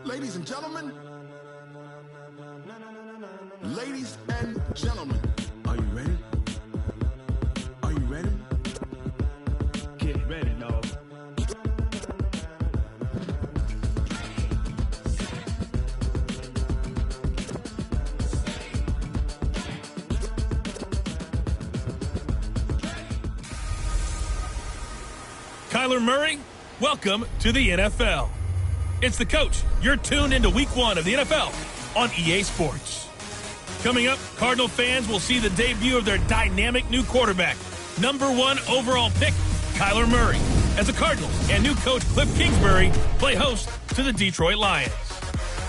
Ladies and gentlemen, ladies and gentlemen, are you ready? Are you ready? Get ready, dog. Kyler Murray, welcome to the NFL. It's the coach. You're tuned into Week 1 of the NFL on EA Sports. Coming up, Cardinal fans will see the debut of their dynamic new quarterback, #1 overall pick, Kyler Murray, as the Cardinals and new coach Cliff Kingsbury play host to the Detroit Lions.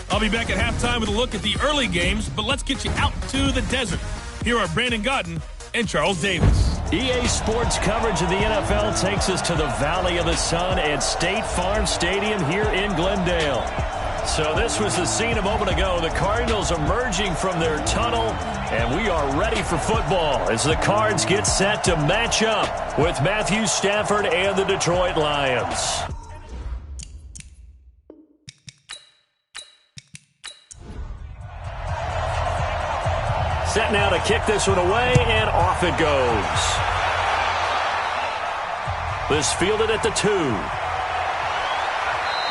I'll be back at halftime with a look at the early games, but let's get you out to the desert. Here are Brandon Godden and Charles Davis. EA Sports coverage of the NFL takes us to the Valley of the Sun at State Farm Stadium here in Glendale. So this was the scene a moment ago. The Cardinals emerging from their tunnel, and we are ready for football as the Cards get set to match up with Matthew Stafford and the Detroit Lions. Set now to kick this one away, and off it goes. This fielded at the 2.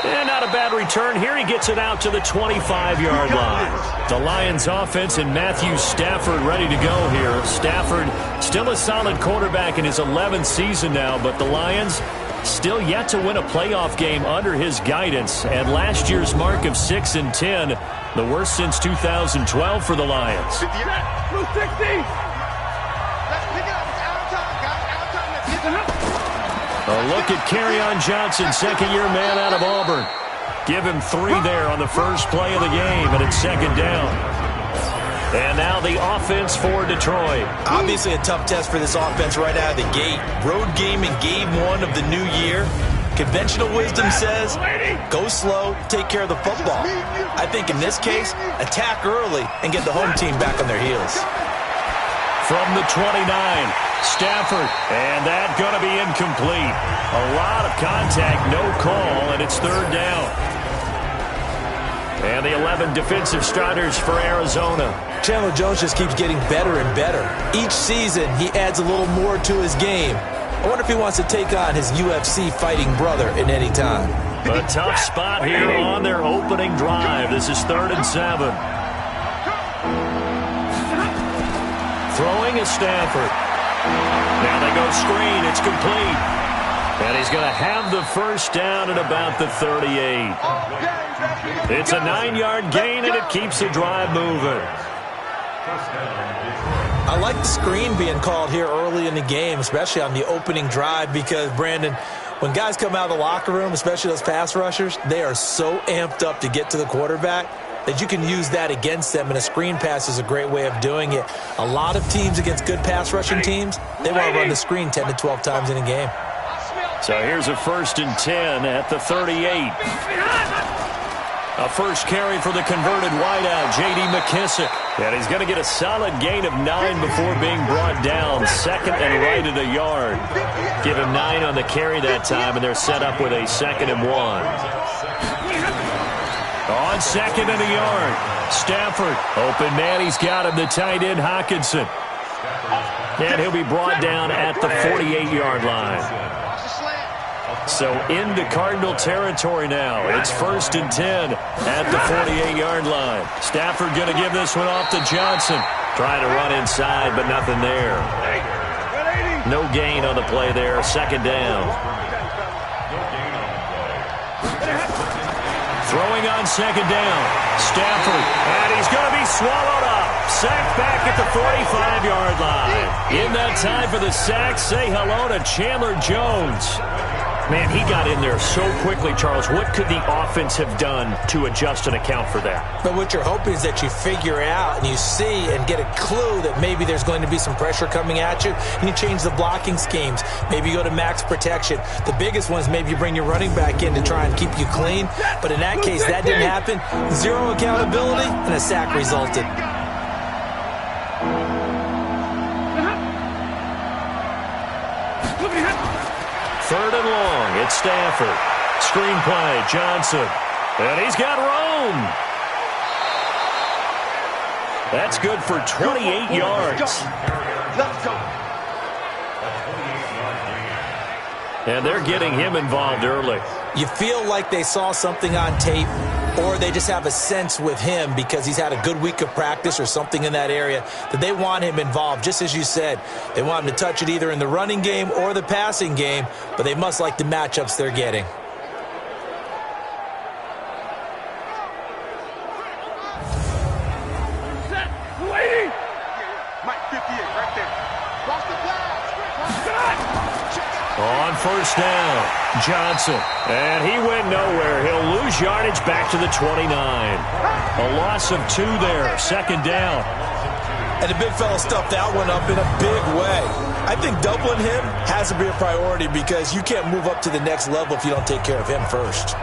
And not a bad return here. He gets it out to the 25-yard line. The Lions offense and Matthew Stafford ready to go here. Stafford still a solid quarterback in his 11th season now, but the Lions still yet to win a playoff game under his guidance. And last year's mark of 6-10, the worst since 2012 for the Lions. A look at Kerryon Johnson, second-year man out of Auburn. Give him 3 there on the first play of the game, and it's second down. And now the offense for Detroit. Obviously a tough test for this offense right out of the gate. Road game in game 1 of the new year. Conventional wisdom says, go slow, take care of the football. I think in this case, attack early and get the home team back on their heels. From the 29, Stafford, and that going to be incomplete. A lot of contact, no call, and it's third down. And the 11 defensive starters for Arizona. Chandler Jones just keeps getting better and better. Each season, he adds a little more to his game. I wonder if he wants to take on his UFC fighting brother at any time. A tough spot here on their opening drive. This is 3rd and 7. Throwing is Stafford. Now they go screen. It's complete. And he's going to have the first down at about the 38. It's a 9-yard gain, and it keeps the drive moving. I like the screen being called here early in the game, especially on the opening drive, because, Brandon, when guys come out of the locker room, especially those pass rushers, they are so amped up to get to the quarterback that you can use that against them, and a screen pass is a great way of doing it. A lot of teams against good pass rushing teams, they want to run the screen 10 to 12 times in a game. So here's a 1st and 10 at the 38. A first carry for the converted wideout, J.D. McKissick. And he's going to get a solid gain of 9 before being brought down. Second and right at a yard. Give him 9 on the carry that time, and they're set up with a 2nd and 1. On 2nd and a yard, Stafford. Open man, he's got him, the tight end, Hockenson. And he'll be brought down at the 48-yard line. So into Cardinal territory now. It's 1st and 10 at the 48-yard line. Stafford going to give this one off to Johnson. Trying to run inside, but nothing there. No gain on the play there. 2nd down. Throwing on 2nd down. Stafford, and he's going to be swallowed up. Sacked back at the 45-yard line. In that time for the sack, say hello to Chandler Jones. Man, he got in there so quickly, Charles. What could the offense have done to adjust and account for that? But what you're hoping is that you figure out and you see and get a clue that maybe there's going to be some pressure coming at you, and you change the blocking schemes. Maybe you go to max protection. The biggest one is maybe you bring your running back in to try and keep you clean. But in that case, that didn't happen. Zero accountability, and a sack resulted. 3rd and long. It's Stafford. Screen play, Johnson. And he's got Rome. That's good for 28 yards. Let's go. And they're getting him involved early. You feel like they saw something on tape, or they just have a sense with him because he's had a good week of practice or something in that area that they want him involved. Just as you said, they want him to touch it either in the running game or the passing game, but they must like the matchups they're getting. On 1st down, Johnson. And he went nowhere. He'll lose yardage back to the 29. A loss of 2 there. 2nd down. And the big fella stuffed that one up in a big way. I think doubling him has to be a priority because you can't move up to the next level if you don't take care of him first.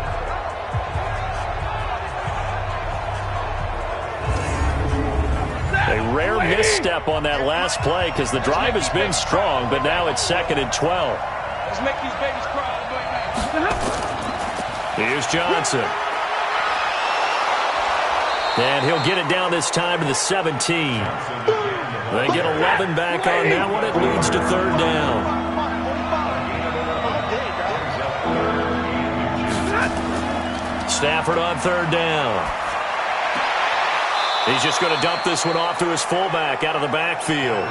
A rare misstep on that last play because the drive has been strong, but now it's 2nd and 12. Let's make these babies cry. Here's Johnson. And he'll get it down this time to the 17. They get 11 back on that one. It leads to 3rd down. Stafford on 3rd down. He's just going to dump this one off to his fullback out of the backfield.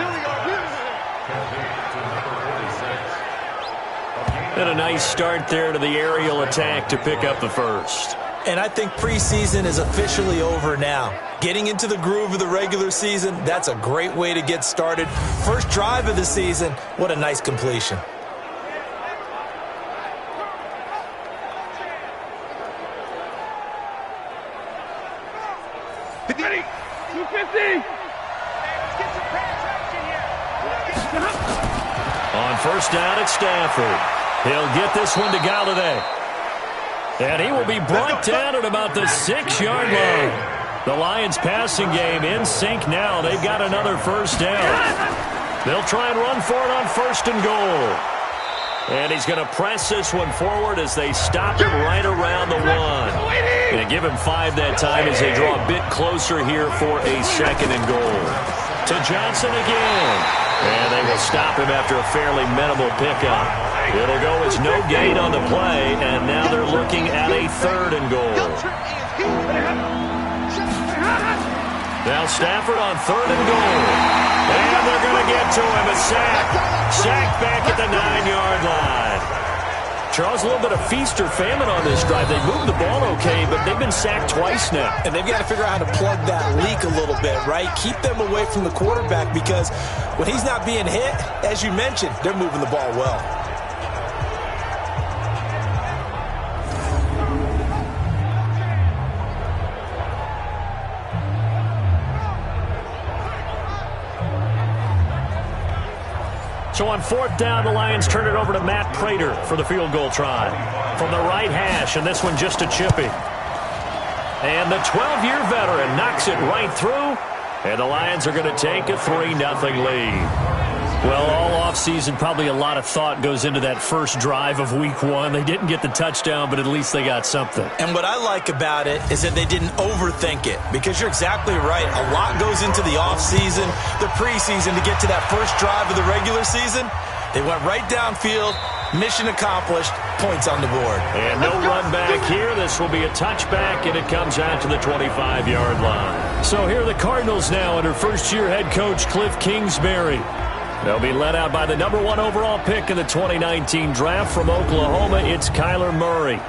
And a nice start there to the aerial attack to pick up the 1st. And I think preseason is officially over now. Getting into the groove of the regular season, that's a great way to get started. First drive of the season, what a nice completion. Ready? 250. On 1st down, it's Stafford. He'll get this one to Galladay. And he will be brought down at about the 6-yard line. The Lions passing game in sync now. They've got another 1st down. They'll try and run for it on 1st and goal. And he's going to press this one forward as they stop him right around the 1. And give him 5 that time as they draw a bit closer here for a 2nd and goal. To Johnson again. And they will stop him after a fairly minimal pickup. It'll go as no gain on the play, and now they're looking at a 3rd and goal. Now Stafford on 3rd and goal. And they're going to get to him. A sack. Sack back at the 9-yard line. Charles, a little bit of feast or famine on this drive. They moved the ball okay, but they've been sacked twice now. And they've got to figure out how to plug that leak a little bit, right? Keep them away from the quarterback because when he's not being hit, as you mentioned, they're moving the ball well. So on 4th down, the Lions turn it over to Matt Prater for the field goal try. From the right hash, and this one just a chippy. And the 12-year veteran knocks it right through, and the Lions are going to take a 3-0 lead. Well, all offseason, probably a lot of thought goes into that first drive of Week 1. They didn't get the touchdown, but at least they got something. And what I like about it is that they didn't overthink it, because you're exactly right. A lot goes into the offseason, the preseason, to get to that first drive of the regular season. They went right downfield, mission accomplished, points on the board. And no run back here. This will be a touchback, and it comes out to the 25-yard line. So here are the Cardinals now under first-year head coach Cliff Kingsbury. They'll be led out by the number 1 overall pick in the 2019 draft from Oklahoma. It's Kyler Murray.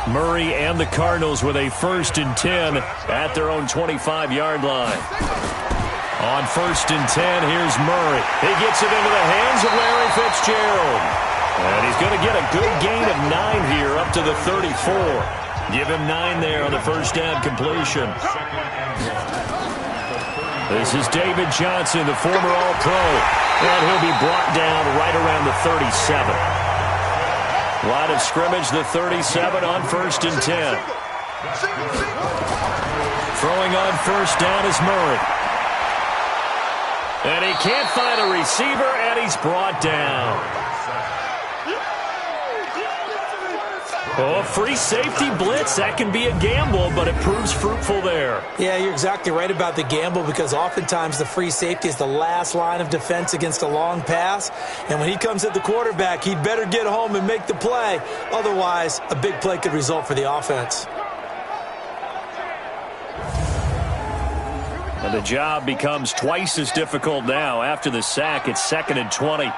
Murray and the Cardinals with a 1st and 10 at their own 25-yard line. On 1st and 10, here's Murray. He gets it into the hands of Larry Fitzgerald. And he's going to get a good gain of 9 here up to the 34. Give him 9 there on the 1st down completion. This is David Johnson, the former All-Pro, and he'll be brought down right around the 37. Line of scrimmage, the 37 on 1st and 10. Throwing on 1st down is Murray. And he can't find a receiver, and he's brought down. Oh, free safety blitz. That can be a gamble, but it proves fruitful there. Yeah, you're exactly right about the gamble because oftentimes the free safety is the last line of defense against a long pass. And when he comes at the quarterback, he'd better get home and make the play. Otherwise, a big play could result for the offense. And the job becomes twice as difficult now. After the sack, it's 2nd and 20.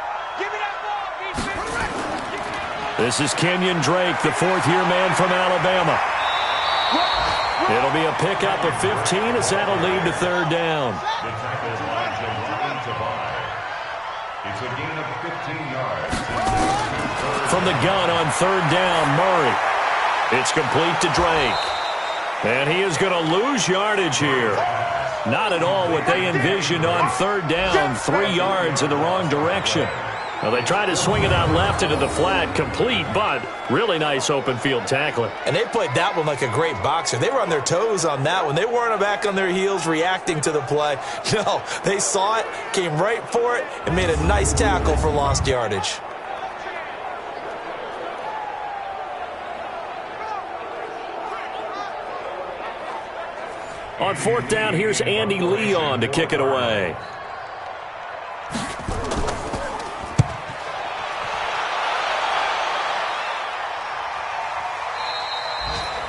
This is Kenyon Drake, the fourth-year man from Alabama. It'll be a pickup of 15 as that'll lead to 3rd down. It's a gain of 15 yards. From the gun on 3rd down, Murray. It's complete to Drake. And he is going to lose yardage here. Not at all what they envisioned on 3rd down, 3 yards in the wrong direction. Well, they tried to swing it out left into the flat, complete, but really nice open field tackling. And they played that one like a great boxer. They were on their toes on that one. They weren't back on their heels reacting to the play. No, they saw it, came right for it, and made a nice tackle for lost yardage. On 4th down, here's Andy Leon to kick it away.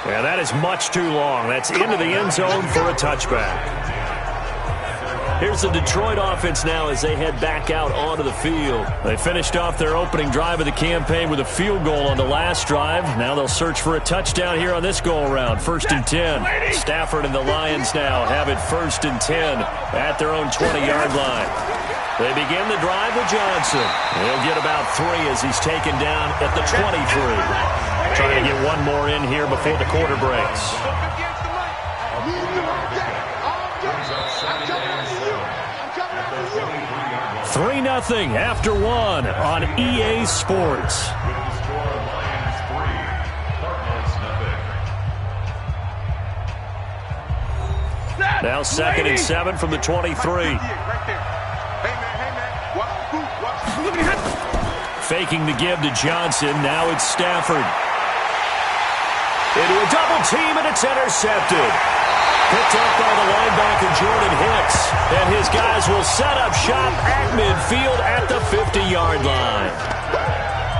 And that is much too long. That's into the end zone for a touchback. Here's the Detroit offense now as they head back out onto the field. They finished off their opening drive of the campaign with a field goal on the last drive. Now they'll search for a touchdown here on this go-around. 1st and 10. Stafford and the Lions now have it 1st and 10 at their own 20-yard line. They begin the drive with Johnson. He'll get about 3 as he's taken down at the 23. Trying to get one more in here before the quarter breaks. 3-0 after 1 on EA Sports. Now 2nd and 7 from the 23. Faking the give to Johnson. Now it's Stafford. Into a double team, and it's intercepted. Picked up by the linebacker, Jordan Hicks. And his guys will set up shop at midfield at the 50-yard line.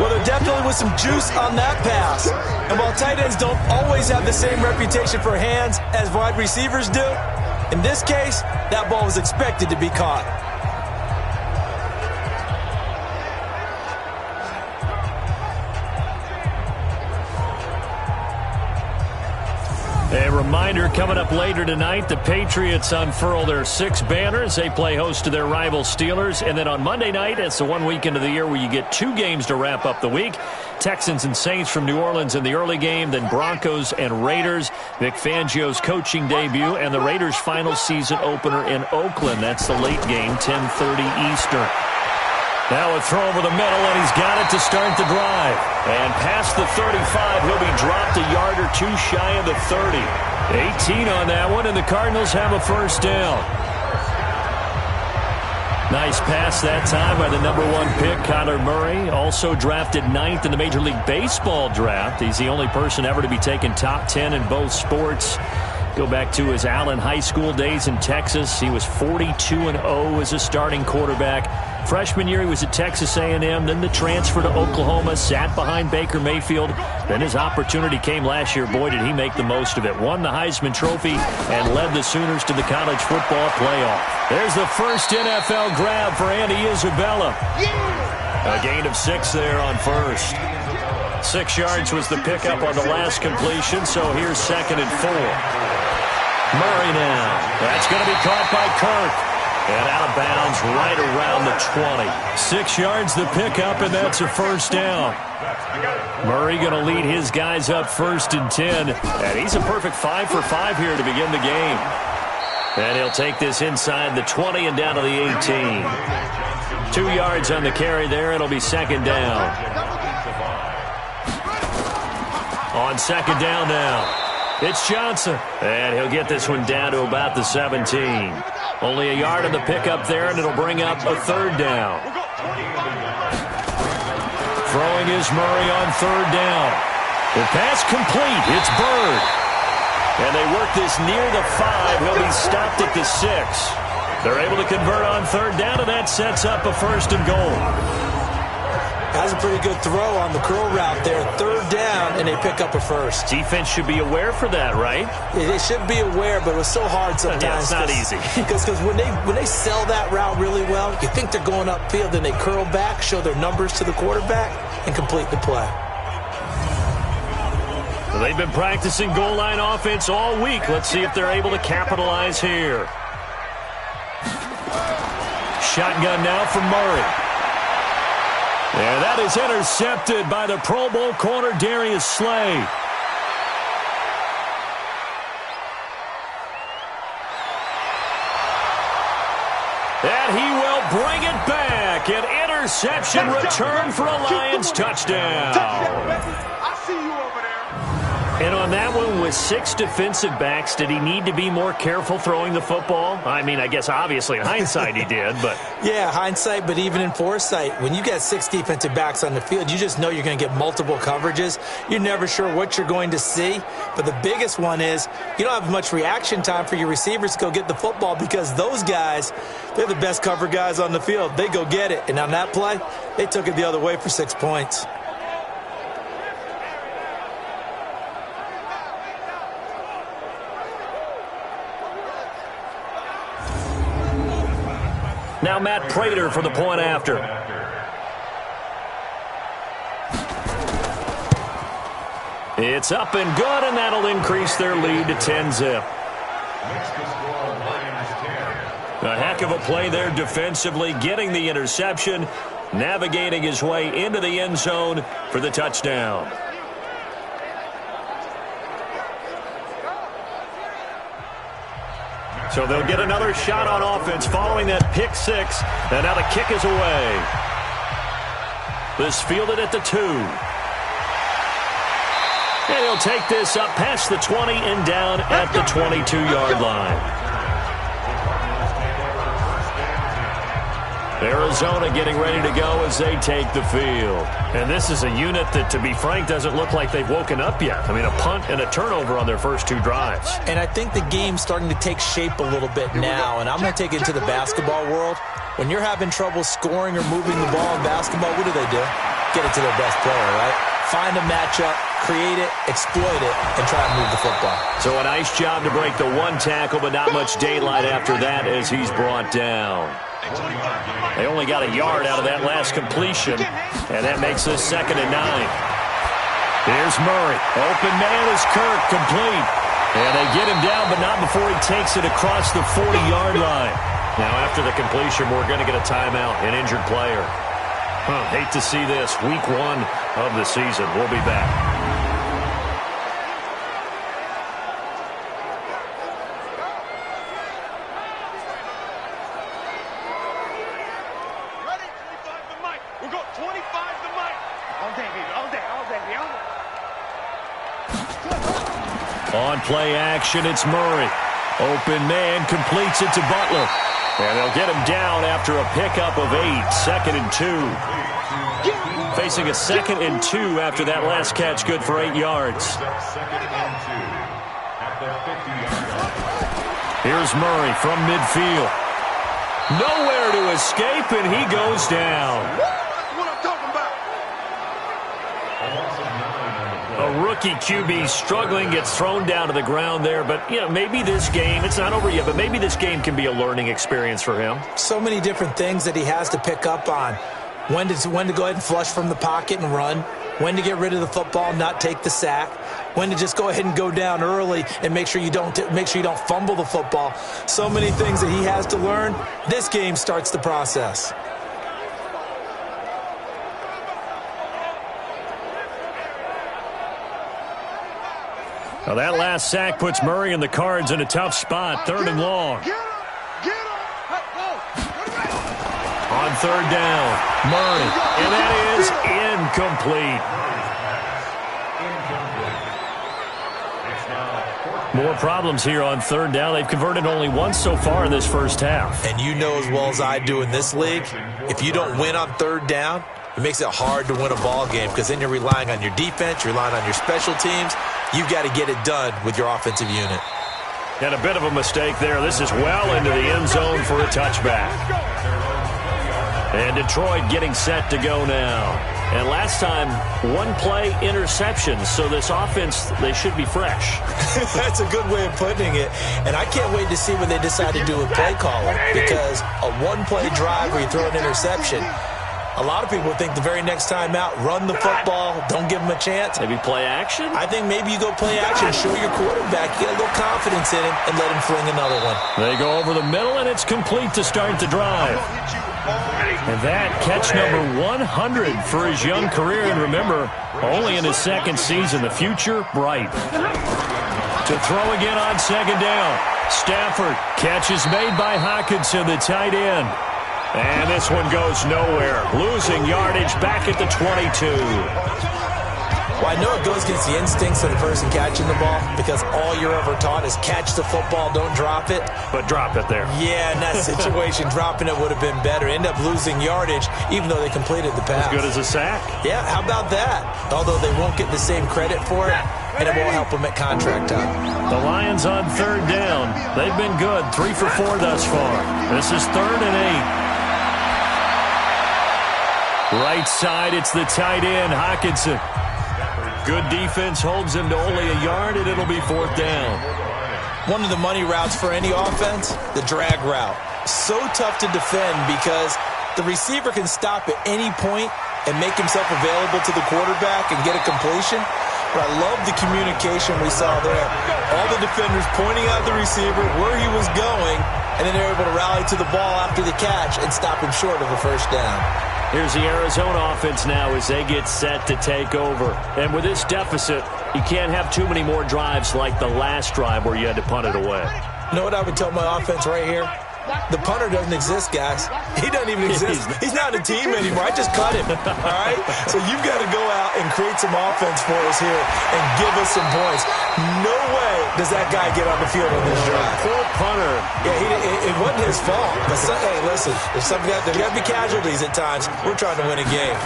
Well, there definitely was some juice on that pass. And while tight ends don't always have the same reputation for hands as wide receivers do, in this case, that ball was expected to be caught. A reminder, coming up later tonight, the Patriots unfurl their 6 banners. They play host to their rival Steelers. And then on Monday night, it's the one weekend of the year where you get 2 games to wrap up the week. Texans and Saints from New Orleans in the early game, then Broncos and Raiders. Vic Fangio's coaching debut, and the Raiders' final season opener in Oakland. That's the late game, 10:30 Eastern. Now a throw over the middle, and he's got it to start the drive. And past the 35, he'll be dropped a yard or 2 shy of the 30. 18 on that one, and the Cardinals have a 1st down. Nice pass that time by the #1 pick, Kyler Murray. Also drafted 9th in the Major League Baseball draft. He's the only person ever to be taken top 10 in both sports. Go back to his Allen High School days in Texas. He was 42-0 as a starting quarterback. Freshman year, he was at Texas A&M. Then the transfer to Oklahoma, sat behind Baker Mayfield. Then his opportunity came last year. Boy, did he make the most of it. Won the Heisman Trophy and led the Sooners to the college football playoff. There's the first NFL grab for Andy Isabella. A gain of 6 there on 1st. 6 yards was the pickup on the last completion, so here's 2nd and 4. Murray now. That's going to be caught by Kirk. And out of bounds right around the 20. 6 yards the pickup, and that's a 1st down. Murray going to lead his guys up 1st and 10. And he's a perfect 5 for 5 here to begin the game. And he'll take this inside the 20 and down to the 18. 2 yards on the carry there. It'll be 2nd down. On 2nd down now, it's Johnson. And he'll get this one down to about the 17. Only a yard on the pickup there, and it'll bring up a third down. Throwing is Murray on third down. The pass complete. It's Byrd. And they work this near the 5. He'll be stopped at the 6. They're able to convert on third down, and that sets up a first and goal. That's a pretty good throw on the curl route there. Third down, and they pick up a first. Defense should be aware for that, right? They should be aware, but it was so hard sometimes. Yeah, it's not easy. Because when they sell that route really well, you think they're going upfield, then they curl back, show their numbers to the quarterback, and complete the play. Well, they've been practicing goal line offense all week. Let's see if they're able to capitalize here. Shotgun now from Murray. And that is intercepted by the Pro Bowl corner, Darius Slay. And he will bring it back. An interception return for a Lions touchdown. I see you over there. And on that one, with 6 defensive backs, did he need to be more careful throwing the football? I mean, I guess obviously in hindsight he did, but... Yeah, hindsight, but even in foresight, when you got 6 defensive backs on the field, you just know you're going to get multiple coverages. You're never sure what you're going to see. But the biggest one is you don't have much reaction time for your receivers to go get the football because those guys, they're the best cover guys on the field. They go get it. And on that play, they took it the other way for 6 points. Now Matt Prater for the point after. It's up and good, and that'll increase their lead to 10-zip. A heck of a play there defensively, getting the interception, navigating his way into the end zone for the touchdown. So they'll get another shot on offense following that pick 6. And now the kick is away. This fielded at the 2. And he'll take this up past the 20 and down at the 22-yard line. Arizona getting ready to go as they take the field. And this is a unit that, to be frank, doesn't look like they've woken up yet. I mean, a punt and a turnover on their first 2 drives. And I think the game's starting to take shape a little bit now. And I'm going to take it into the basketball world. When you're having trouble scoring or moving the ball in basketball, what do? Get it to their best player, right? Find a matchup, create it, exploit it, and try and move the football. So a nice job to break the 1 tackle, but not much daylight after that as he's brought down. They only got a yard out of that last completion, and that makes this 2nd and 9. Here's Murray. Open man is Kirk, complete. And they get him down, but not before he takes it across the 40-yard line. Now, after the completion, we're going to get a timeout, an injured player. Hate to see this. Week 1 of the season. We'll be back. On play action, it's Murray. Open man completes it to Butler. And they'll get him down after a pickup of 8, 2nd and 2. Facing a 2nd and 2 after that last catch, good for 8 yards. Here's Murray from midfield. Nowhere to escape, and he goes down. A rookie QB struggling, gets thrown down to the ground there. But, you know, maybe this game, it's not over yet, but maybe this game can be a learning experience for him. So many different things that he has to pick up on. When to go ahead and flush from the pocket and run. When to get rid of the football, not take the sack. When to just go ahead and go down early and make sure you don't fumble the football. So many things that he has to learn. This game starts the process. Now that last sack puts Murray and the Cards in a tough spot. 3rd and long. On 3rd down, Murray. And that is incomplete. More problems here on third down. They've converted only once so far in this first half. And you know as well as I do in this league, if you don't win on third down, it makes it hard to win a ball game because then you're relying on your defense, you're relying on your special teams. You've got to get it done with your offensive unit. And a bit of a mistake there. This is well into the end zone for a touchback. And Detroit getting set to go now. And last time, one-play interceptions. So this offense, they should be fresh. That's a good way of putting it. And I can't wait to see what they decide to do with play calling. Because a one-play drive where you throw an interception, a lot of people think the very next time out, run the football, don't give them a chance. Maybe play action? I think maybe you go play action, show your quarterback, get a little confidence in him, and let him fling another one. They go over the middle, and it's complete to start the drive. And that catch number 100 for his young career. And remember, only in his second season, the future bright. To throw again on second down. Stafford, catch is made by Hockenson, the tight end. And this one goes nowhere. Losing yardage back at the 22. Well, I know it goes against the instincts of the person catching the ball because all you're ever taught is catch the football, don't drop it. But drop it there. Yeah, in that situation, dropping it would have been better. End up losing yardage even though they completed the pass. As good as a sack. Yeah, how about that? Although they won't get the same credit for it, and it won't help them at contract time. The Lions on third down. They've been good. 3 for 4 thus far. This is 3rd and 8. Right side, it's the tight end, Hockenson. Good defense holds him to only a yard, and it'll be 4th down. One of the money routes for any offense, the drag route. So tough to defend because the receiver can stop at any point and make himself available to the quarterback and get a completion. But I love the communication we saw there. All the defenders pointing out the receiver, where he was going, and then they're able to rally to the ball after the catch and stop him short of a first down. Here's the Arizona offense now as they get set to take over. And with this deficit, you can't have too many more drives like the last drive where you had to punt it away. You know what I would tell my offense right here? The punter doesn't exist, guys. He doesn't even exist. He's not a team anymore. I just cut him, all right? So you've got to go out and create some offense for us here and give us some points. No way does that guy get on the field on this drive. Poor punter. Yeah, it wasn't his fault. But hey, listen, there's got to be casualties at times. We're trying to win a game.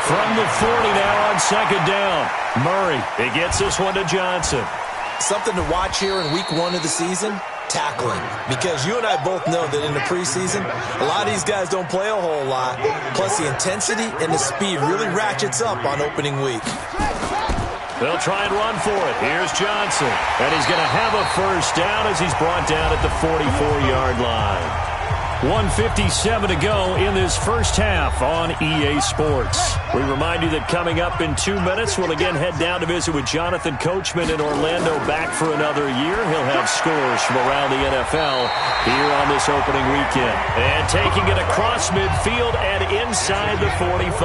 From the 40 now on second down. Murray, he gets this one to Johnson. Something to watch here in week 1 of the season. Tackling, because you and I both know that in the preseason, a lot of these guys don't play a whole lot, plus the intensity and the speed really ratchets up on opening week. They'll try and run for it. Here's Johnson, and he's going to have a first down as he's brought down at the 44-yard line. 1:57 to go in this first half on EA Sports. We remind you that coming up in 2 minutes, we'll again head down to visit with Jonathan Coachman in Orlando, back for another year. He'll have scores from around the NFL here on this opening weekend. And taking it across midfield and inside the 45.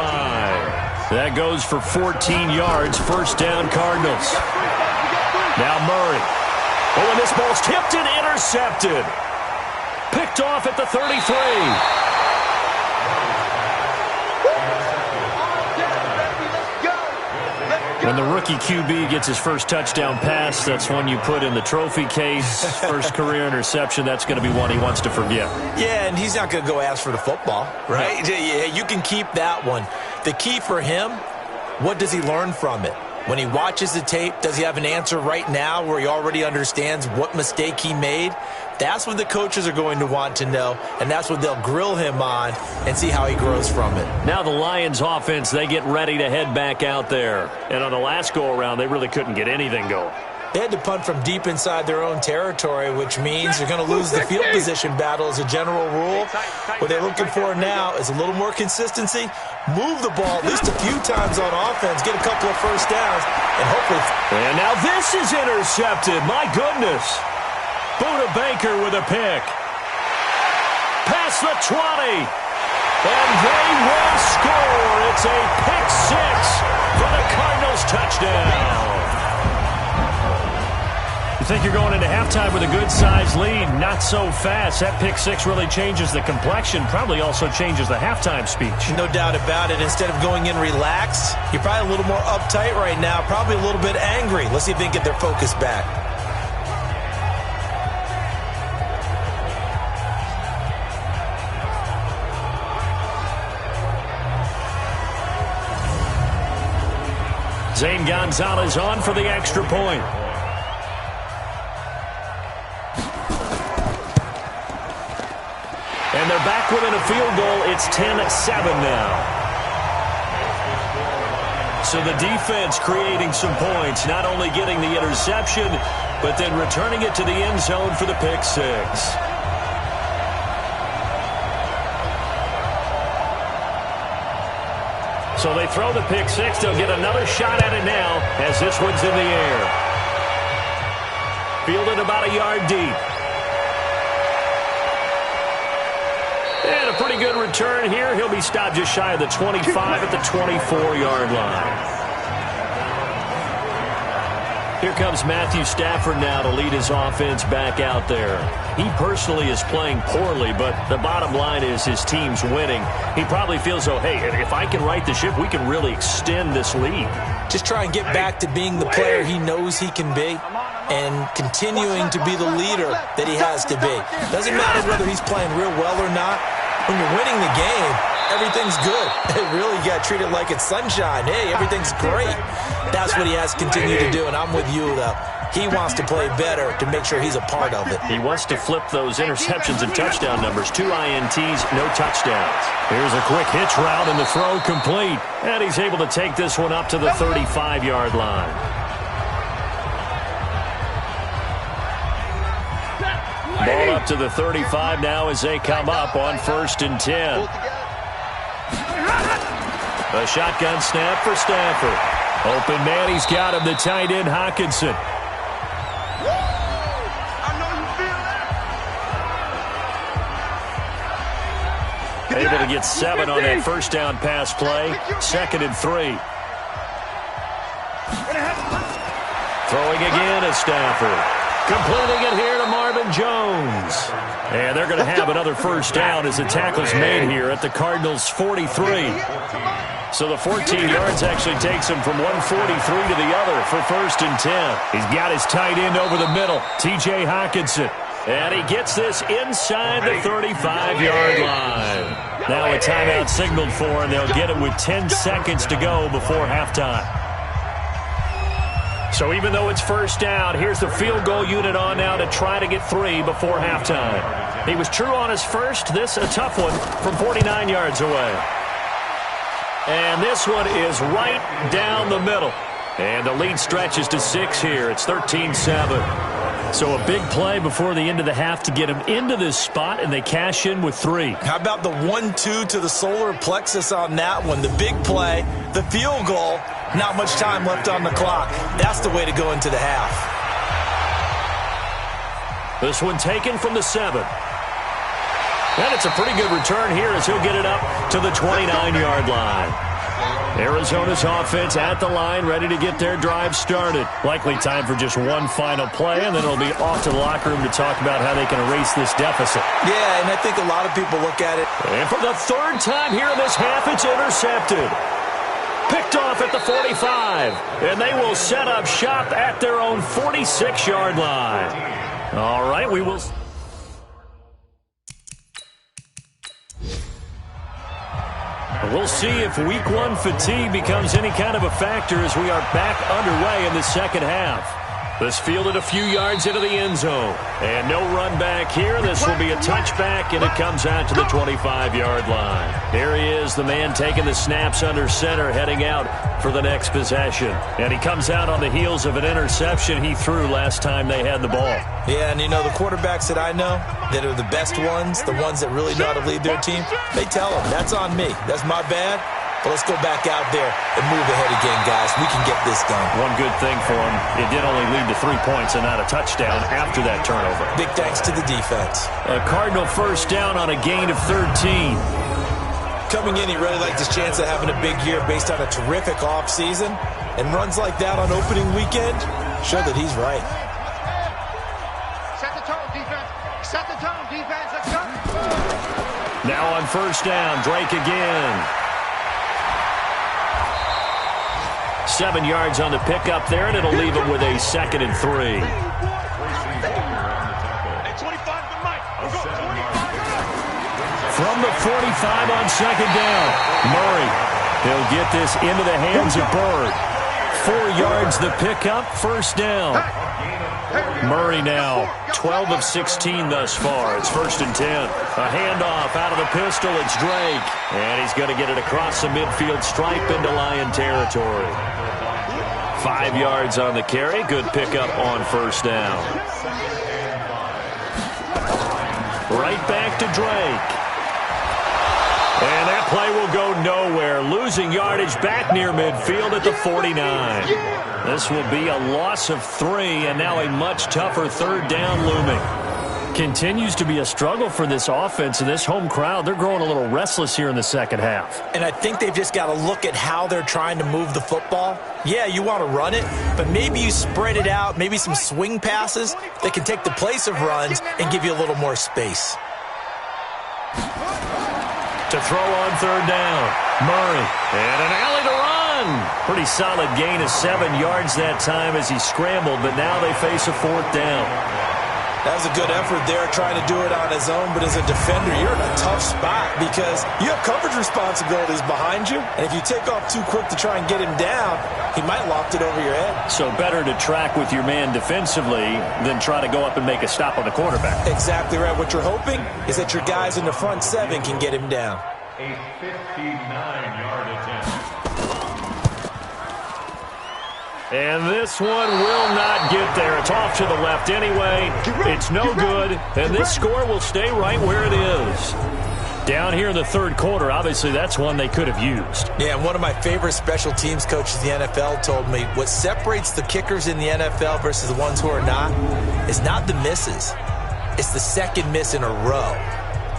That goes for 14 yards. First down, Cardinals. Now Murray. Oh, and this ball's tipped and intercepted. Picked off at the 33. When the rookie QB gets his first touchdown pass, that's one you put in the trophy case. First career interception, that's going to be one he wants to forget. Yeah, and he's not going to go ask for the football, right? Yeah, you can keep that one. The key for him, what does he learn from it? When he watches the tape, does he have an answer right now where he already understands what mistake he made? That's what the coaches are going to want to know, and that's what they'll grill him on and see how he grows from it. Now the Lions offense, they get ready to head back out there. And on the last go-around, they really couldn't get anything going. They had to punt from deep inside their own territory, which means they're going to lose the field position battle as a general rule. What they're looking for now is a little more consistency, move the ball at least a few times on offense, get a couple of first downs, and hopefully... And now this is intercepted. My goodness. Buda Baker with a pick. Past the 20. And they will score. It's a pick six for the Cardinals touchdown. think you're going into halftime with a good-sized lead. Not so fast. That pick six really changes the complexion, probably also changes the halftime speech. No doubt about it. Instead of going in relaxed, you're probably a little more uptight right now, probably a little bit angry. Let's see if they can get their focus back. Zane Gonzalez on for the extra point. And they're back within a field goal. It's 10-7 now. So the defense creating some points, not only getting the interception, but then returning it to the end zone for the pick six. So they throw the pick six. They'll get another shot at it now as this one's in the air. Fielded about a yard deep. And a pretty good return here. He'll be stopped just shy of the 25 at the 24-yard line. Here comes Matthew Stafford now to lead his offense back out there. He personally is playing poorly, but the bottom line is his team's winning. He probably feels, oh, hey, if I can right the ship, we can really extend this lead. Just try and get back to being the player he knows he can be and continuing to be the leader that he has to be. Doesn't matter whether he's playing real well or not. When you're winning the game, everything's good. Really, you got to treat it like it's sunshine. Hey, everything's great. That's what he has to continue to do, and I'm with you, though. He wants to play better to make sure he's a part of it. He wants to flip those interceptions and touchdown numbers. 2 INTs, no touchdowns. Here's a quick hitch route, and the throw complete. And he's able to take this one up to the 35-yard line. Ball up to the 35 now as they come up on 1st and 10. A shotgun snap for Stafford. Open man, he's got him, the tight end Hockenson. Able to get 7 on that first down pass play. 2nd and 3. Throwing again at Stafford. Completing it here to Marvin Jones. And they're going to have another first down as the tackle's made here at the Cardinals' 43. So the 14 yards actually takes him from 143 to the other for 1st and 10. He's got his tight end over the middle, T.J. Hockenson. And he gets this inside the 35-yard line. Now a timeout signaled for, and they'll get it with 10 seconds to go before halftime. So even though it's first down, here's the field goal unit on now to try to get 3 before halftime. He was true on his first. This a tough one from 49 yards away. And this one is right down the middle. And the lead stretches to 6 here. It's 13-7. So a big play before the end of the half to get him into this spot, and they cash in with 3. How about the 1-2 to the solar plexus on that one? The big play, the field goal, not much time left on the clock. That's the way to go into the half. This one taken from the 7. And it's a pretty good return here as he'll get it up to the 29-yard line. Arizona's offense at the line, ready to get their drive started. Likely time for just one final play, and then it'll be off to the locker room to talk about how they can erase this deficit. Yeah, and I think a lot of people look at it. And for the 3rd time here in this half, it's intercepted. Picked off at the 45, and they will set up shop at their own 46-yard line. All right, we will... We'll see if week 1 fatigue becomes any kind of a factor as we are back underway in the second half. This fielded a few yards into the end zone. And no run back here. This will be a touchback, and it comes out to the 25-yard line. There he is, the man taking the snaps under center, heading out for the next possession. And he comes out on the heels of an interception he threw last time they had the ball. Yeah, and you know, the quarterbacks that I know that are the best ones, the ones that really know how to lead their team, they tell them, that's on me. That's my bad. But let's go back out there and move ahead again, guys. We can get this done. One good thing for him, it did only lead to 3 points and not a touchdown after that turnover. Big thanks to the defense. A Cardinal first down on a gain of 13. Coming in, he really liked his chance of having a big year based on a terrific offseason. And runs like that on opening weekend show that he's right. Now on first down, Drake again. 7 yards on the pickup there, and it'll leave him with a 2nd and 3. From the 45 on 2nd down, Murray. He'll get this into the hands of Byrd. 4 yards the pickup, first down. Murray now, 12 of 16 thus far. It's 1st and 10. A handoff out of the pistol. It's Drake. And he's going to get it across the midfield stripe into Lion territory. 5 yards on the carry. Good pickup on first down. Right back to Drake. And that play will go nowhere. Losing yardage back near midfield at the 49. This will be a loss of 3, and now a much tougher 3rd down looming. Continues to be a struggle for this offense, and this home crowd, they're growing a little restless here in the second half. And I think they've just got to look at how they're trying to move the football. Yeah, you want to run it, but maybe you spread it out, maybe some swing passes that can take the place of runs and give you a little more space. To throw on 3rd down, Murray, and an alley to run. Pretty solid gain of 7 yards that time as he scrambled, but now they face a 4th down. That was a good effort there, trying to do it on his own, but as a defender, you're in a tough spot because you have coverage responsibilities behind you, and if you take off too quick to try and get him down, he might loft it over your head. So better to track with your man defensively than try to go up and make a stop on the quarterback. Exactly right. What you're hoping is that your guys in the front 7 can get him down. A 59-yard attempt. And this one will not get there. It's off to the left anyway. It's no good, and this score will stay right where it is. Down here in the 3rd quarter, obviously that's one they could have used. Yeah, and one of my favorite special teams coaches in the NFL told me what separates the kickers in the NFL versus the ones who are not is not the misses. It's the 2nd miss in a row.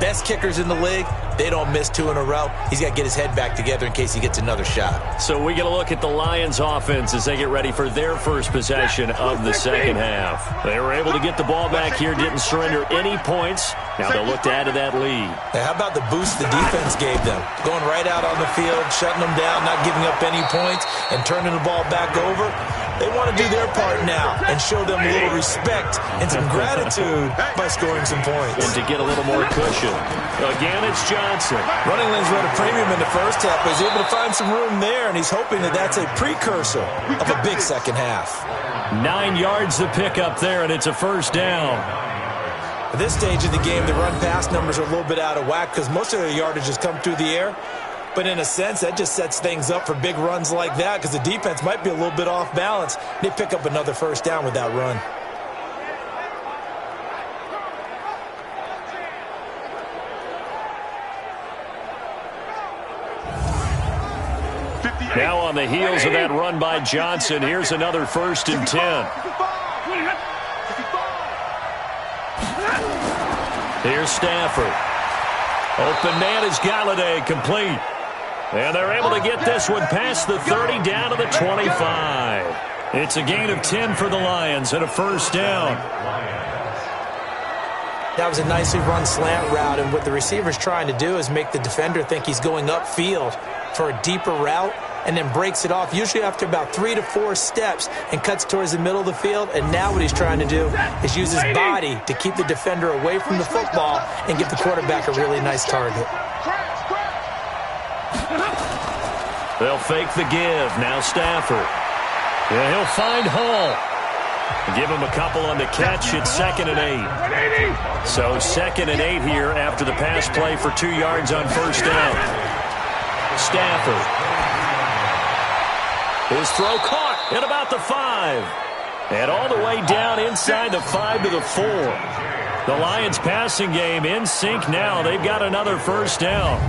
Best kickers in the league, they don't miss 2 in a row. He's got to get his head back together in case he gets another shot. So we get a look at the Lions offense as they get ready for their first possession of the second half. They were able to get the ball back here, didn't surrender any points. Now they'll look to add to that lead. Now, how about the boost the defense gave them? Going right out on the field, shutting them down, not giving up any points, and turning the ball back over. They want to do their part now and show them a little respect and some gratitude by scoring some points. And to get a little more cushion. Again, it's Johnson. Running lanes were at a premium in the first half, but he's able to find some room there, and he's hoping that that's a precursor of a big second half. 9 yards to pick up there, and it's a 1st down. At this stage of the game, the run-pass numbers are a little bit out of whack because most of their yardage has come through the air. But in a sense, that just sets things up for big runs like that because the defense might be a little bit off balance. They pick up another 1st down with that run. Now on the heels of that run by Johnson, here's another 1st and 10. Here's Stafford. Open man is Galladay, complete. And they're able to get this one past the 30 down to the 25. It's a gain of 10 for the Lions and a 1st down. That was a nicely run slant route, and what the receiver's trying to do is make the defender think he's going upfield for a deeper route and then breaks it off, usually after about 3 to 4 steps, and cuts towards the middle of the field. And now what he's trying to do is use his body to keep the defender away from the football and give the quarterback a really nice target. They'll fake the give. Now Stafford. Yeah, he'll find Hall. Give him a couple on the catch. It's 2nd and 8. So 2nd and 8 here after the pass play for 2 yards on 1st down. Stafford. His throw caught at about the 5. And all the way down inside the 5 to the 4. The Lions passing game in sync now. They've got another 1st down.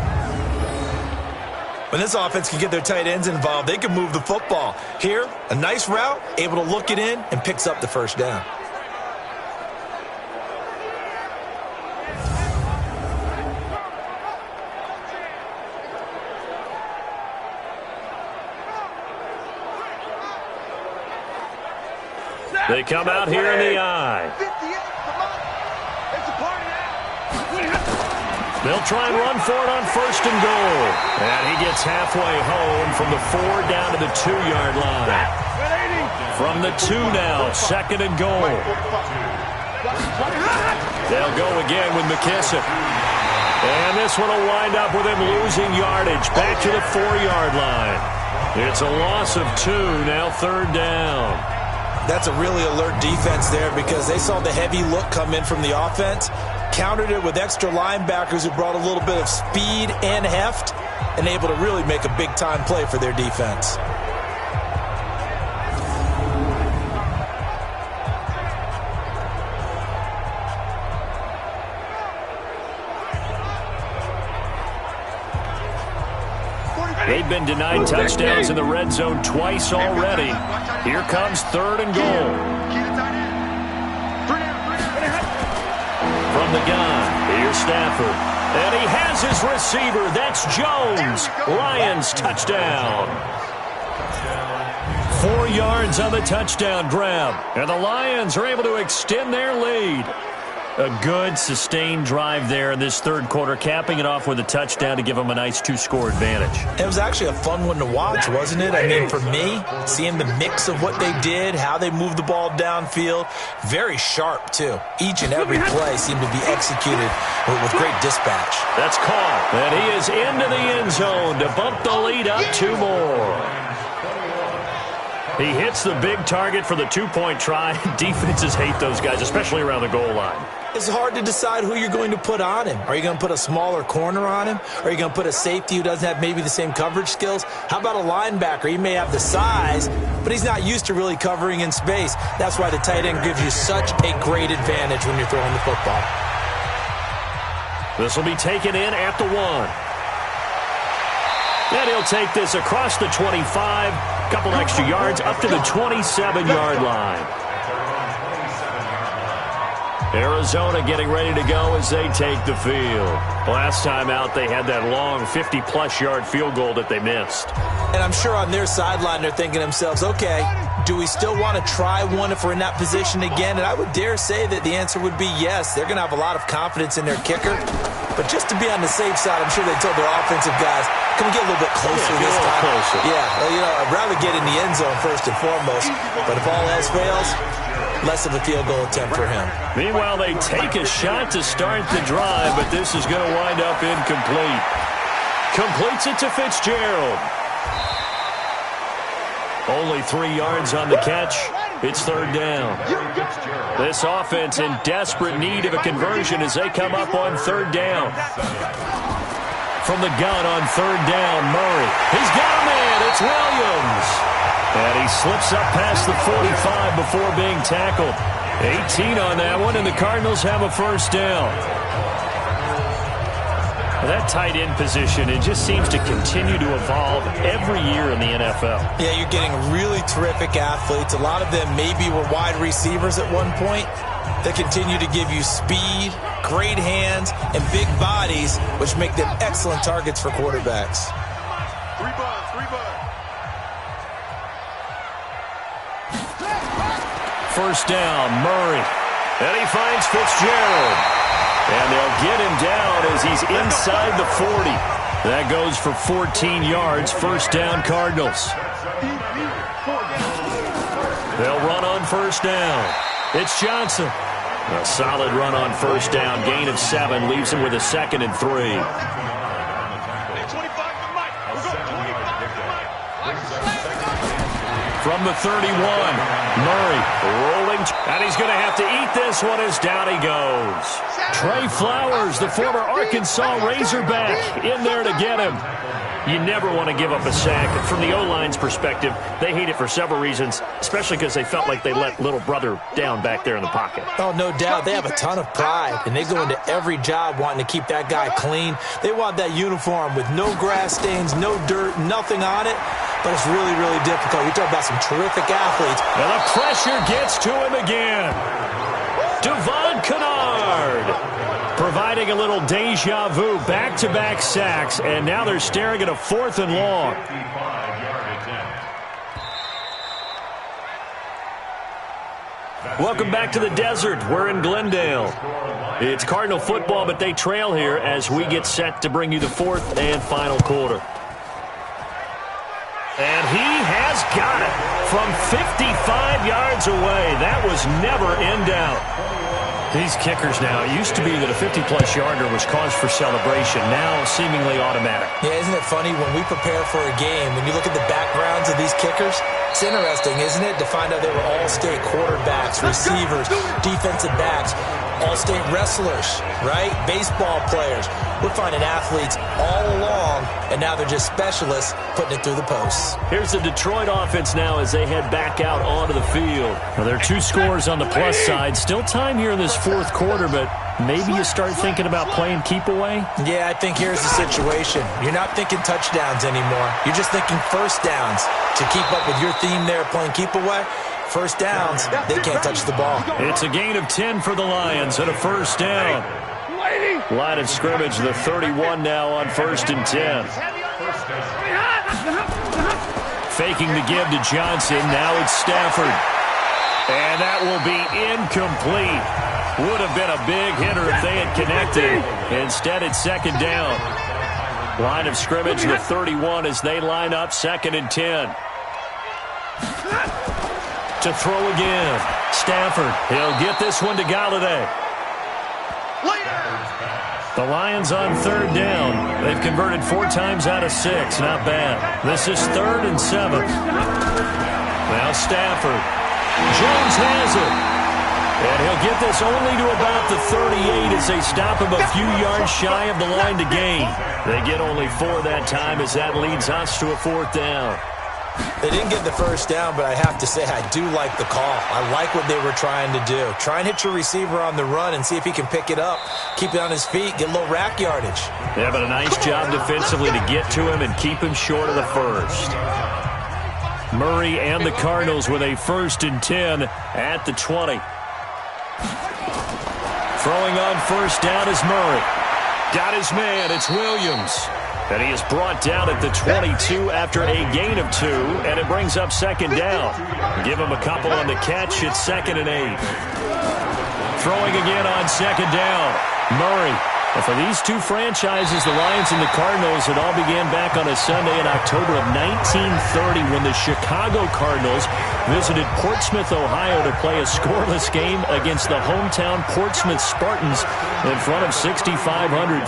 When this offense can get their tight ends involved, they can move the football. Here, a nice route, able to look it in, and picks up the 1st down. They come out here in the eye. They'll try and run for it on 1st and goal. And he gets halfway home from the 4 down to the 2-yard line. From the 2 now, 2nd and goal. They'll go again with McKissick. And this one will wind up with him losing yardage back to the 4-yard line. It's a loss of 2, now 3rd down. That's a really alert defense there because they saw the heavy look come in from the offense, countered it with extra linebackers who brought a little bit of speed and heft, and able to really make a big-time play for their defense. They've been denied touchdowns in the red zone twice already. Here comes 3rd and goal. From the gun, here's Stafford. And he has his receiver. That's Jones. Lions touchdown. 4 yards on the touchdown grab. And the Lions are able to extend their lead. A good, sustained drive there in this 3rd quarter, capping it off with a touchdown to give them a nice 2-score advantage. It was actually a fun one to watch, wasn't it? I mean, for me, seeing the mix of what they did, how they moved the ball downfield, very sharp, too. Each and every play seemed to be executed with great dispatch. That's caught, and he is into the end zone to bump the lead up 2 more. He hits the big target for the 2-point try. Defenses hate those guys, especially around the goal line. It's hard to decide who you're going to put on him. Are you going to put a smaller corner on him? Or are you going to put a safety who doesn't have maybe the same coverage skills? How about a linebacker? He may have the size, but he's not used to really covering in space. That's why the tight end gives you such a great advantage when you're throwing the football. This will be taken in at the 1. And he'll take this across the 25, couple extra yards up to the 27-yard line. Arizona getting ready to go as they take the field. Last time out, they had that long 50-plus yard field goal that they missed. And I'm sure on their sideline, they're thinking to themselves, okay, do we still want to try one if we're in that position again? And I would dare say that the answer would be yes. They're going to have a lot of confidence in their kicker. But just to be on the safe side, I'm sure they told their offensive guys, can we get a little bit closer this time? Closer. Yeah, well, I'd rather get in the end zone first and foremost. But if all else fails, less of a field goal attempt for him. Meanwhile, they take a shot to start the drive, but this is going to wind up incomplete. Completes it to Fitzgerald. Only 3 yards on the catch. It's 3rd down. This offense in desperate need of a conversion as they come up on 3rd down. From the gun on 3rd down, Murray. He's got a man. It's Williams. And he slips up past the 45 before being tackled. 18 on that one, and the Cardinals have a 1st down. That tight end position, it just seems to continue to evolve every year in the NFL. Yeah, you're getting really terrific athletes. A lot of them maybe were wide receivers at one point. They continue to give you speed, great hands, and big bodies, which make them excellent targets for quarterbacks. 3 buds. 1st down, Murray. And he finds Fitzgerald. And they'll get him down as he's inside the 40. That goes for 14 yards. 1st down, Cardinals. They'll run on 1st down. It's Johnson. A solid run on 1st down. Gain of 7 leaves him with a 2nd and 3. From the 31, Murray rolling, and he's going to have to eat this one as down he goes. Trey Flowers, the former Arkansas Razorback, in there to get him. You never want to give up a sack. From the O-line's perspective, they hate it for several reasons, especially because they felt like they let little brother down back there in the pocket. Oh, no doubt. They have a ton of pride, and they go into every job wanting to keep that guy clean. They want that uniform with no grass stains, no dirt, nothing on it. But it's really, really difficult. You're talking about some terrific athletes. And the pressure gets to him again. Devon Kennard providing a little deja vu, back-to-back sacks, and now they're staring at a 4th and long. Welcome back to the desert. We're in Glendale. It's Cardinal football, but they trail here as we get set to bring you the fourth and final quarter. And he has got it from 55 yards away. That was never in doubt. These kickers now, it used to be that a 50-plus yarder was cause for celebration. Now seemingly automatic. Yeah, isn't it funny when we prepare for a game, when you look at the backgrounds of these kickers, it's interesting, isn't it, to find out they were all-state quarterbacks, receivers, defensive backs, all-state wrestlers, right? Baseball players. We're finding athletes all along, and now they're just specialists putting it through the posts. Here's the Detroit offense now as they head back out onto the field. Now, there are 2 scores on the plus side. Still time here in this fourth quarter, but maybe you start thinking about playing keep away? Yeah, I think here's the situation. You're not thinking touchdowns anymore. You're just thinking first downs. To keep up with your theme there playing keep away, first downs, they can't touch the ball. It's a gain of 10 for the Lions and a first down. Line of scrimmage, the 31 now on 1st and 10. Faking the give to Johnson. Now it's Stafford. And that will be incomplete. Would have been a big hitter if they had connected. Instead, it's 2nd down. Line of scrimmage, the 31 as they line up 2nd and 10. To throw again. Stafford. He'll get this one to Galladay. The Lions on 3rd down. They've converted 4 times out of 6. Not bad. This is 3rd and 7. Now Stafford. Jones has it. And he'll get this only to about the 38 as they stop him a few yards shy of the line to gain. They get only 4 that time as that leads us to a 4th down. They didn't get the first down, but I have to say I do like the call. I like what they were trying to do. Try and hit your receiver on the run and see if he can pick it up, keep it on his feet, get a little rack yardage. They have a nice job defensively to get to him and keep him short of the first. Murray and the Cardinals with a 1st and 10 at the 20. Throwing on 1st down is Murray. Got his man, it's Williams. And he is brought down at the 22 after a gain of 2, and it brings up 2nd down. Give him a couple on the catch, it's 2nd and 8. Throwing again on 2nd down. Murray. And for these 2 franchises, the Lions and the Cardinals, it all began back on a Sunday in October of 1930 when the Chicago Cardinals visited Portsmouth, Ohio to play a scoreless game against the hometown Portsmouth Spartans in front of 6,500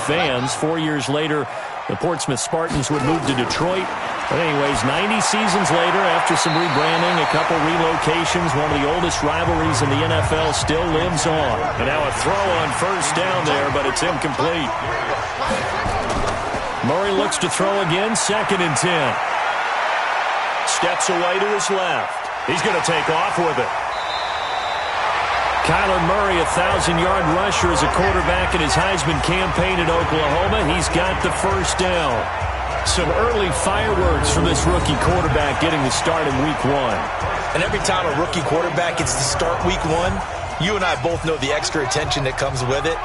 fans. 4 years later, the Portsmouth Spartans would move to Detroit. But anyways, 90 seasons later, after some rebranding, a couple relocations, one of the oldest rivalries in the NFL still lives on. And now a throw on 1st down there, but it's incomplete. Murray looks to throw again, 2nd and 10. Steps away to his left. He's going to take off with it. Kyler Murray, a 1,000-yard rusher as a quarterback in his Heisman campaign at Oklahoma. He's got the first down. Some early fireworks from this rookie quarterback getting the start in Week 1. And every time a rookie quarterback gets to start Week 1, you and I both know the extra attention that comes with it.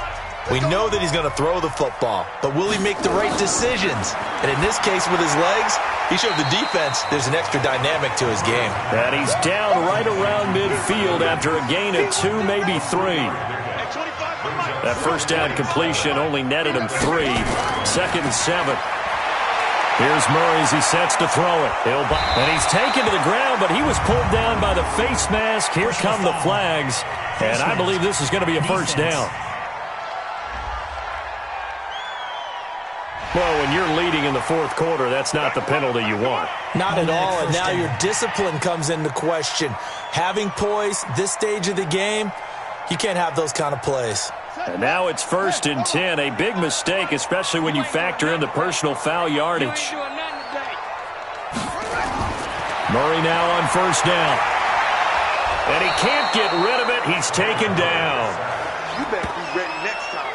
We know that he's going to throw the football, but will he make the right decisions? And in this case with his legs, he showed the defense there's an extra dynamic to his game. And he's down right around midfield after a gain of 2, maybe 3. That first down completion only netted him 3. 2nd and 7. Here's Murray as he sets to throw it. And he's taken to the ground, but he was pulled down by the face mask. Here come the flags. And I believe this is going to be a first down. Well, when you're leading in the 4th quarter, that's not the penalty you want. Not at all, and now your discipline comes into question. Having poise, this stage of the game, you can't have those kind of plays. And now it's 1st and 10, a big mistake, especially when you factor in the personal foul yardage. Murray now on 1st down. And he can't get rid of it. He's taken down. You better be ready next time.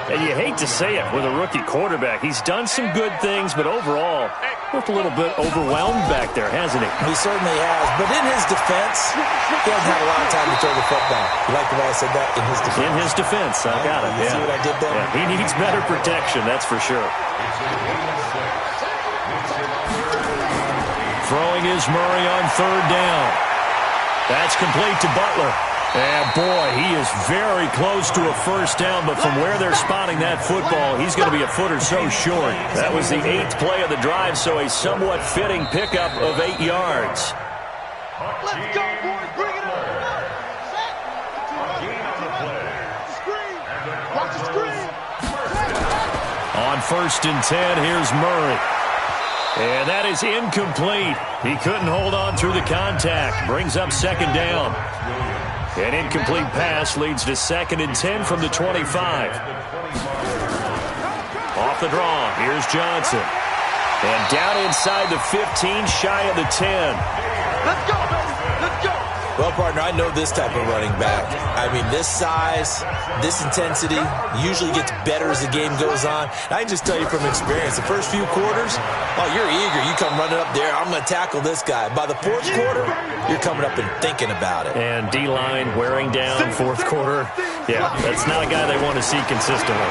And you hate to say it with a rookie quarterback. He's done some good things, but overall, looked a little bit overwhelmed back there, hasn't he? He certainly has. But in his defense, he hasn't had a lot of time to throw the football. You like the way I said that? In his defense. In his defense. I got it. You see what I did there? Yeah, he needs better protection, that's for sure. Throwing is Murray on 3rd down. That's complete to Butler. And, boy, he is very close to a first down, but from where they're spotting that football, he's going to be a foot or so short. That was the 8th play of the drive, so a somewhat fitting pickup of 8 yards. Let's go, boys. Bring it on. Watch the screen. On 1st and 10, here's Murray. And that is incomplete. He couldn't hold on through the contact. Brings up 2nd down. An incomplete pass leads to 2nd and 10 from the 25. Off the draw, here's Johnson. And down inside the 15, shy of the 10. Let's go, baby. Let's go. Well, partner, I know this type of running back. I mean, this size, this intensity usually gets better as the game goes on. And I can just tell you from experience, the first few quarters, oh, you're eager. You come running up there, I'm going to tackle this guy. By the 4th quarter, you're coming up and thinking about it. And D-line wearing down 4th quarter. Yeah, that's not a guy they want to see consistently.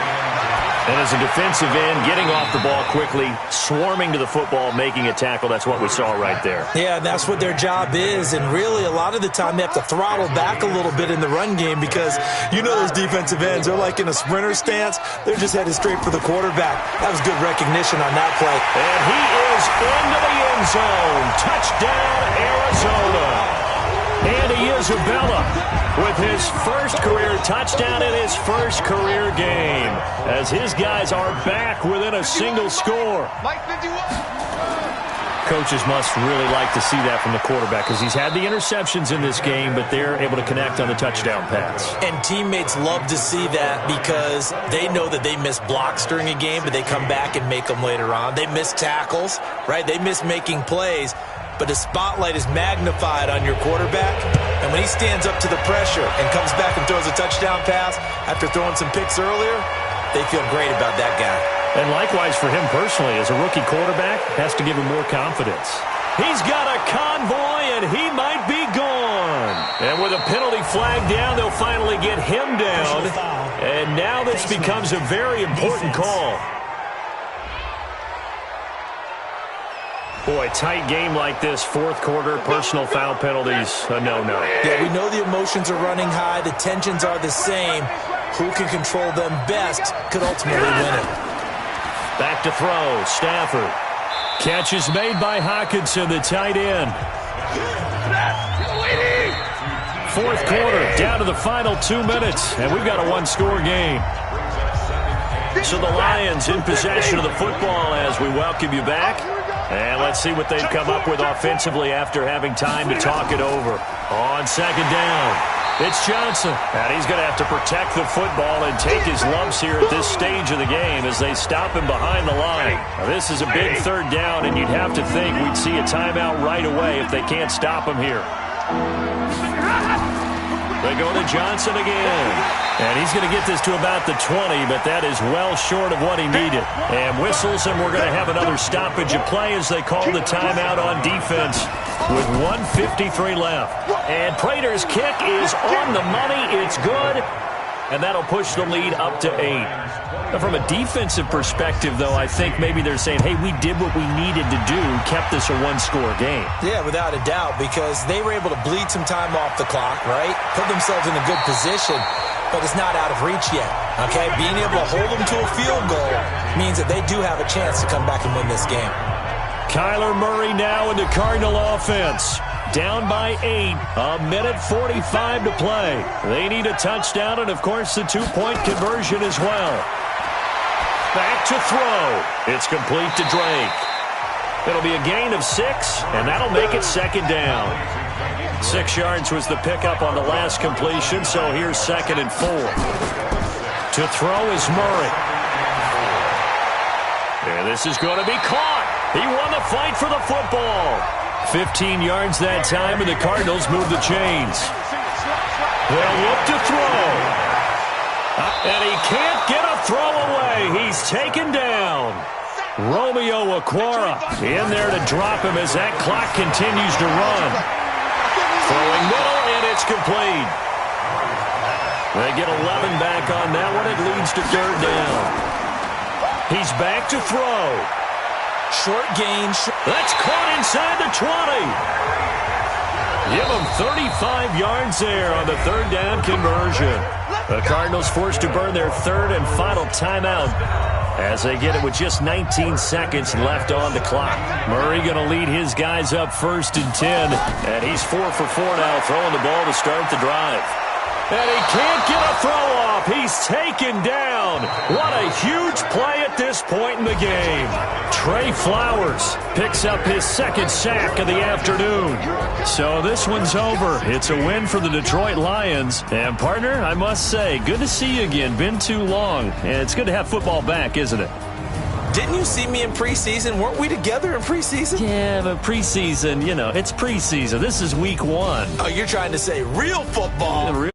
And as a defensive end, getting off the ball quickly, swarming to the football, making a tackle, that's what we saw right there. Yeah, that's what their job is. And really, a lot of the time, they have to throttle back a little bit in the run game because you know those defensive ends, they're like in a sprinter stance. They're just headed straight for the quarterback. That was good recognition on that play. And he is into the end zone. Touchdown, Arizona. Andy Isabella with his first career touchdown in his first career game as his guys are back within a single score. Mike 51. Coaches must really like to see that from the quarterback because he's had the interceptions in this game, but they're able to connect on the touchdown pass. And teammates love to see that because they know that they miss blocks during a game, but they come back and make them later on. They miss tackles, right? They miss making plays. But the spotlight is magnified on your quarterback, and when he stands up to the pressure and comes back and throws a touchdown pass after throwing some picks earlier, they feel great about that guy. And likewise for him personally, as a rookie quarterback, has to give him more confidence. He's got a convoy, and he might be gone. And with a penalty flag down, they'll finally get him down. And now this becomes a very important call. Boy, tight game like this, 4th quarter, personal foul penalties, a no-no. Yeah, we know the emotions are running high. The tensions are the same. Who can control them best could ultimately win it. Back to throw, Stafford. Catch is made by Hockenson, the tight end. 4th quarter, down to the final 2 minutes, and we've got a 1-score game. So the Lions in possession of the football as we welcome you back. And let's see what they've come up with offensively after having time to talk it over. On 2nd down, it's Johnson. And he's going to have to protect the football and take his lumps here at this stage of the game as they stop him behind the line. Now, this is a big 3rd down, and you'd have to think we'd see a timeout right away if they can't stop him here. They go to Johnson again. And he's going to get this to about the 20, but that is well short of what he needed. And whistles, and we're going to have another stoppage of play as they call the timeout on defense with 1:53 left. And Prater's kick is on the money. It's good. And that'll push the lead up to 8. Now, from a defensive perspective, though, I think maybe they're saying, hey, we did what we needed to do, kept this a 1-score game. Yeah, without a doubt, because they were able to bleed some time off the clock, right? Put themselves in a good position, but it's not out of reach yet, okay? Being able to hold them to a field goal means that they do have a chance to come back and win this game. Kyler Murray now in the Cardinal offense. Down by 8, a minute 45 to play. They need a touchdown and, of course, the 2-point conversion as well. Back to throw. It's complete to Drake. It'll be a gain of 6, and that'll make it 2nd down. 6 yards was the pickup on the last completion, so here's 2nd and 4. To throw is Murray. And this is going to be caught. He won the fight for the football. 15 yards that time, and the Cardinals move the chains. They'll look to throw. And he can't get a throw away. He's taken down. Romeo Okwara in there to drop him as that clock continues to run. Throwing middle, and it's complete. They get 11 back on that one. It leads to 3rd down. He's back to throw. Short gain. That's caught inside the 20. Give them 35 yards there on the third down conversion. The Cardinals forced to burn their third and final timeout as they get it with just 19 seconds left on the clock. Murray going to lead his guys up 1st and 10, and he's 4 for 4 now, throwing the ball to start the drive. And he can't get a throw off. He's taken down. What a huge play at this point in the game. Trey Flowers picks up his 2nd sack of the afternoon. So this one's over. It's a win for the Detroit Lions. And, partner, I must say, good to see you again. Been too long. And it's good to have football back, isn't it? Didn't you see me in preseason? Weren't we together in preseason? Yeah, but preseason, it's preseason. This is week 1. Oh, you're trying to say real football.